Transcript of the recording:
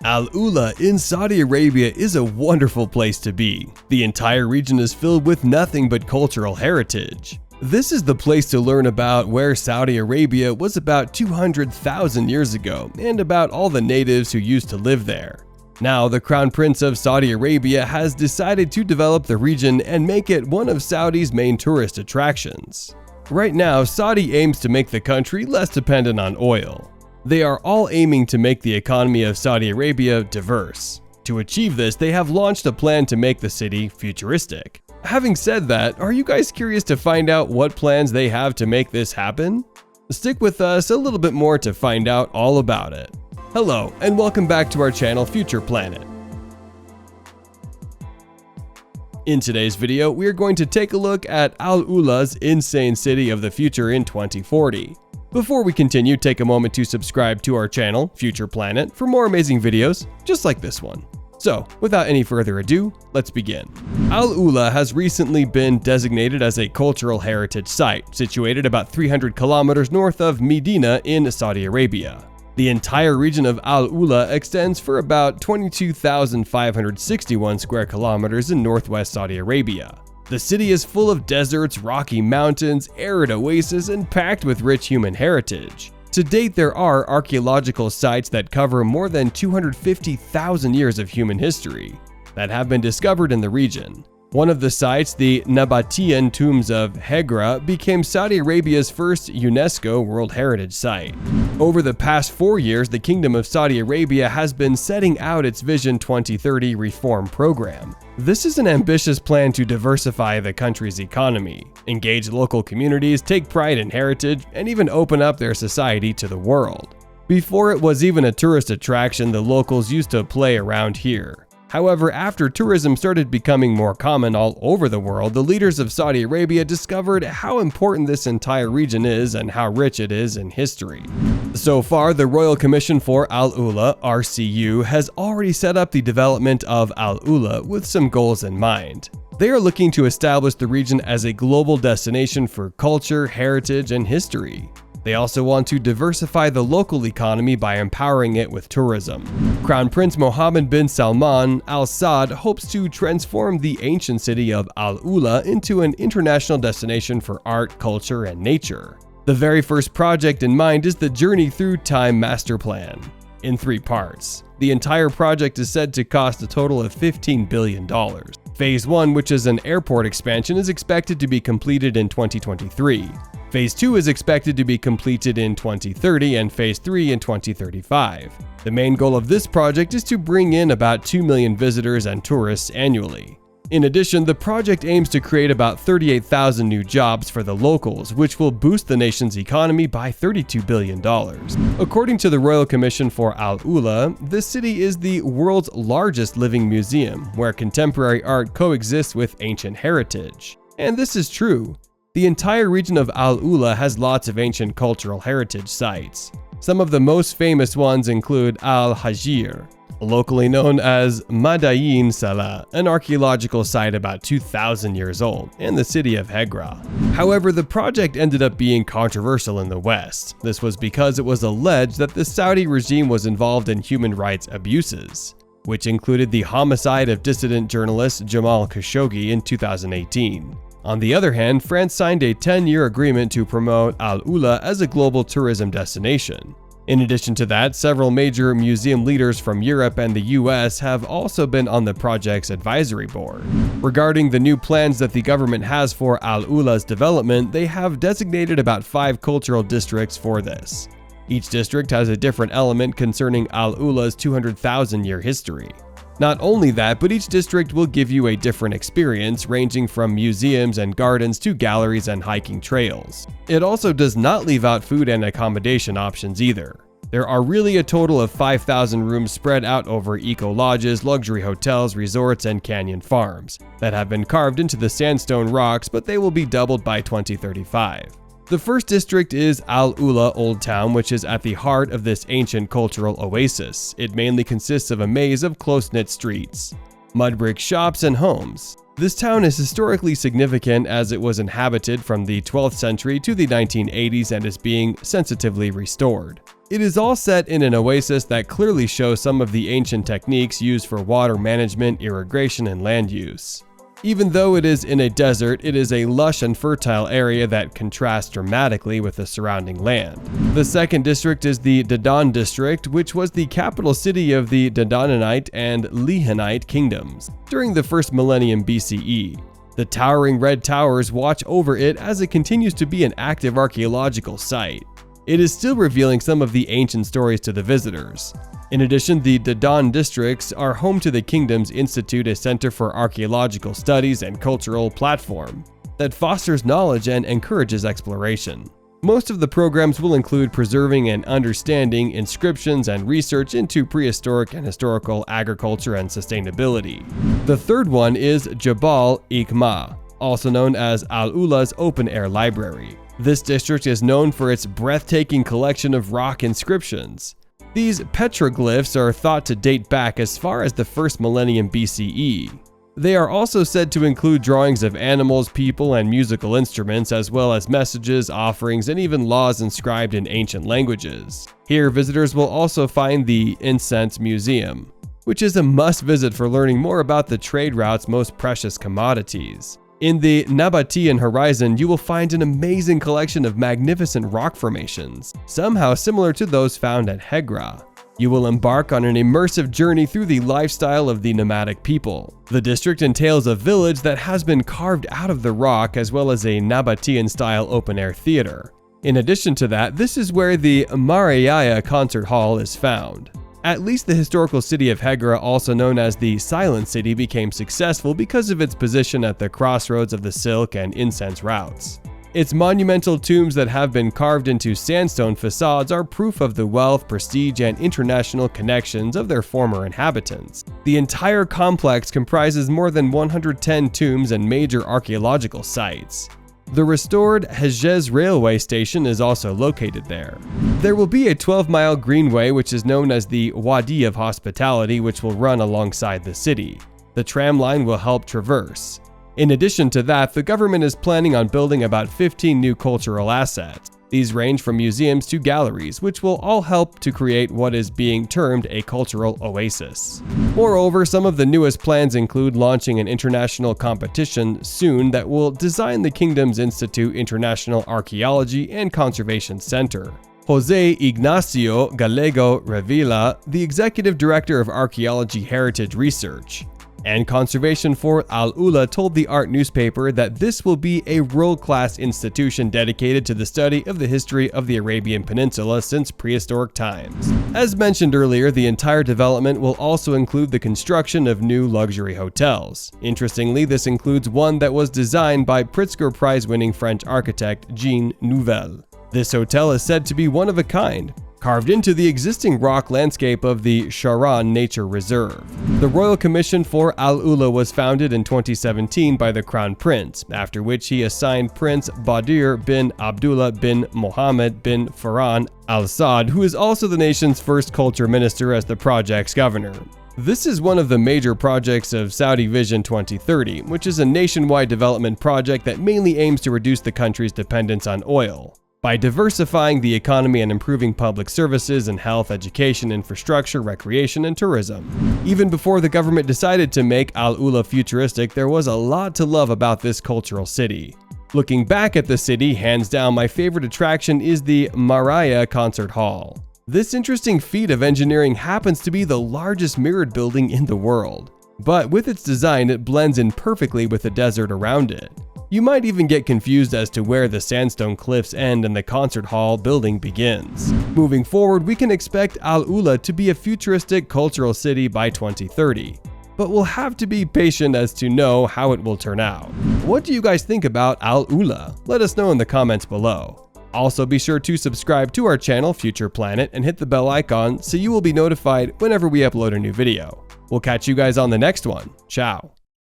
Al-ula in Saudi Arabia is a wonderful place to be. The entire region is filled with nothing but cultural heritage. This is the place to learn about where Saudi Arabia was about 200,000 years ago and about all the natives who used to live there. Now, the Crown Prince of Saudi Arabia has decided to develop the region and make it one of Saudi's main tourist attractions. Right now, Saudi aims to make the country less dependent on oil. They are all aiming to make the economy of Saudi Arabia diverse. To achieve this, they have launched a plan to make the city futuristic. Having said that, are you guys curious to find out what plans they have to make this happen? Stick with us a little bit more to find out all about it. Hello, and welcome back to our channel Future Planet. In today's video, we are going to take a look at Al-ula's insane city of the future in 2040. Before we continue, take a moment to subscribe to our channel, Future Planet, for more amazing videos just like this one. So, without any further ado, let's begin. Al-ula has recently been designated as a cultural heritage site, situated about 300 kilometers north of Medina in Saudi Arabia. The entire region of Al-ula extends for about 22,561 square kilometers in northwest Saudi Arabia. The city is full of deserts, rocky mountains, arid oases, and packed with rich human heritage. To date, there are archaeological sites that cover more than 250,000 years of human history that have been discovered in the region. One of the sites, the Nabatean tombs of Hegra, became Saudi Arabia's first UNESCO World Heritage Site. Over the past 4 years, the Kingdom of Saudi Arabia has been setting out its Vision 2030 reform program. This is an ambitious plan to diversify the country's economy, engage local communities, take pride in heritage, and even open up their society to the world. Before it was even a tourist attraction, the locals used to play around here. However, after tourism started becoming more common all over the world, the leaders of Saudi Arabia discovered how important this entire region is and how rich it is in history. So far, the Royal Commission for Al-ula, RCU, has already set up the development of Al-ula with some goals in mind. They are looking to establish the region as a global destination for culture, heritage, and history. They also want to diversify the local economy by empowering it with tourism. Crown Prince Mohammed bin Salman Al Saud hopes to transform the ancient city of Al-ula into an international destination for art, culture, and nature. The very first project in mind is the Journey Through Time Master Plan, in 3 parts. The entire project is said to cost a total of $15 billion. Phase 1, which is an airport expansion, is expected to be completed in 2023. Phase 2 is expected to be completed in 2030 and Phase 3 in 2035. The main goal of this project is to bring in about 2 million visitors and tourists annually. In addition, the project aims to create about 38,000 new jobs for the locals, which will boost the nation's economy by $32 billion. According to the Royal Commission for Al-ula, this city is the world's largest living museum, where contemporary art coexists with ancient heritage. And this is true. The entire region of Al-ula has lots of ancient cultural heritage sites. Some of the most famous ones include Al-Hajir, locally known as Madain Saleh, an archaeological site about 2,000 years old, and the city of Hegra. However, the project ended up being controversial in the West. This was because it was alleged that the Saudi regime was involved in human rights abuses, which included the homicide of dissident journalist Jamal Khashoggi in 2018. On the other hand, France signed a 10-year agreement to promote Al-ula as a global tourism destination. In addition to that, several major museum leaders from Europe and the US have also been on the project's advisory board. Regarding the new plans that the government has for Al-ula's development, they have designated about 5 cultural districts for this. Each district has a different element concerning Al-ula's 200,000-year history. Not only that, but each district will give you a different experience, ranging from museums and gardens to galleries and hiking trails. It also does not leave out food and accommodation options either. There are really a total of 5,000 rooms spread out over eco-lodges, luxury hotels, resorts, and canyon farms that have been carved into the sandstone rocks, but they will be doubled by 2035. The first district is Ula Old Town, which is at the heart of this ancient cultural oasis. It mainly consists of a maze of close-knit streets, mud brick shops, and homes. This town is historically significant as it was inhabited from the 12th century to the 1980s and is being sensitively restored. It is all set in an oasis that clearly shows some of the ancient techniques used for water management, irrigation, and land use. Even though it is in a desert, it is a lush and fertile area that contrasts dramatically with the surrounding land. The second district is the Dadan district, which was the capital city of the Dadanite and Lihyanite kingdoms during the first millennium BCE. The towering red towers watch over it as it continues to be an active archaeological site. It is still revealing some of the ancient stories to the visitors. In addition, the Dadan districts are home to the kingdom's institute, a center for archaeological studies and cultural platform that fosters knowledge and encourages exploration. Most of the programs will include preserving and understanding inscriptions and research into prehistoric and historical agriculture and sustainability. The third one is Jabal Ikmah, also known as Al-ula's open-air library. This district is known for its breathtaking collection of rock inscriptions. These petroglyphs are thought to date back as far as the first millennium BCE. They are also said to include drawings of animals, people, and musical instruments, as well as messages, offerings, and even laws inscribed in ancient languages. Here, visitors will also find the Incense Museum, which is a must-visit for learning more about the trade route's most precious commodities. In the Nabatean horizon, you will find an amazing collection of magnificent rock formations, somehow similar to those found at Hegra. You will embark on an immersive journey through the lifestyle of the nomadic people. The district entails a village that has been carved out of the rock, as well as a Nabatean-style open-air theater. In addition to that, this is where the Maraya concert hall is found. At least the historical city of Hegra, also known as the Silent City, became successful because of its position at the crossroads of the silk and incense routes. Its monumental tombs that have been carved into sandstone facades are proof of the wealth, prestige, and international connections of their former inhabitants. The entire complex comprises more than 110 tombs and major archaeological sites. The restored Hejaz railway station is also located there. There will be a 12-mile greenway which is known as the Wadi of Hospitality, which will run alongside the city. The tram line will help traverse. In addition to that, the government is planning on building about 15 new cultural assets. These range from museums to galleries, which will all help to create what is being termed a cultural oasis. Moreover, some of the newest plans include launching an international competition soon that will design the Kingdom's Institute International Archaeology and Conservation Center. José Ignacio Gallego Revilla, the Executive Director of Archaeology Heritage Research and Conservation for Al-ula, told the art newspaper that this will be a world-class institution dedicated to the study of the history of the Arabian Peninsula since prehistoric times. As mentioned earlier, the entire development will also include the construction of new luxury hotels. Interestingly, this includes one that was designed by Pritzker Prize-winning French architect Jean Nouvel. This hotel is said to be one of a kind, carved into the existing rock landscape of the Sharan Nature Reserve. The Royal Commission for Al-ula was founded in 2017 by the Crown Prince, after which he assigned Prince Badir bin Abdullah bin Mohammed bin Farhan Al Saud, who is also the nation's first culture minister, as the project's governor. This is one of the major projects of Saudi Vision 2030, which is a nationwide development project that mainly aims to reduce the country's dependence on oil by diversifying the economy and improving public services and health, education, infrastructure, recreation, and tourism. Even before the government decided to make Al-ula futuristic, there was a lot to love about this cultural city. Looking back at the city, hands down my favorite attraction is the Maraya concert hall. This interesting feat of engineering happens to be the largest mirrored building in the world, but with its design it blends in perfectly with the desert around it. You might even get confused as to where the sandstone cliffs end and the concert hall building begins. Moving forward, we can expect Al-ula to be a futuristic cultural city by 2030, but we'll have to be patient as to know how it will turn out. What do you guys think about Al-ula? Let us know in the comments below. Also, be sure to subscribe to our channel, Future Planet, and hit the bell icon so you will be notified whenever we upload a new video. We'll catch you guys on the next one. Ciao.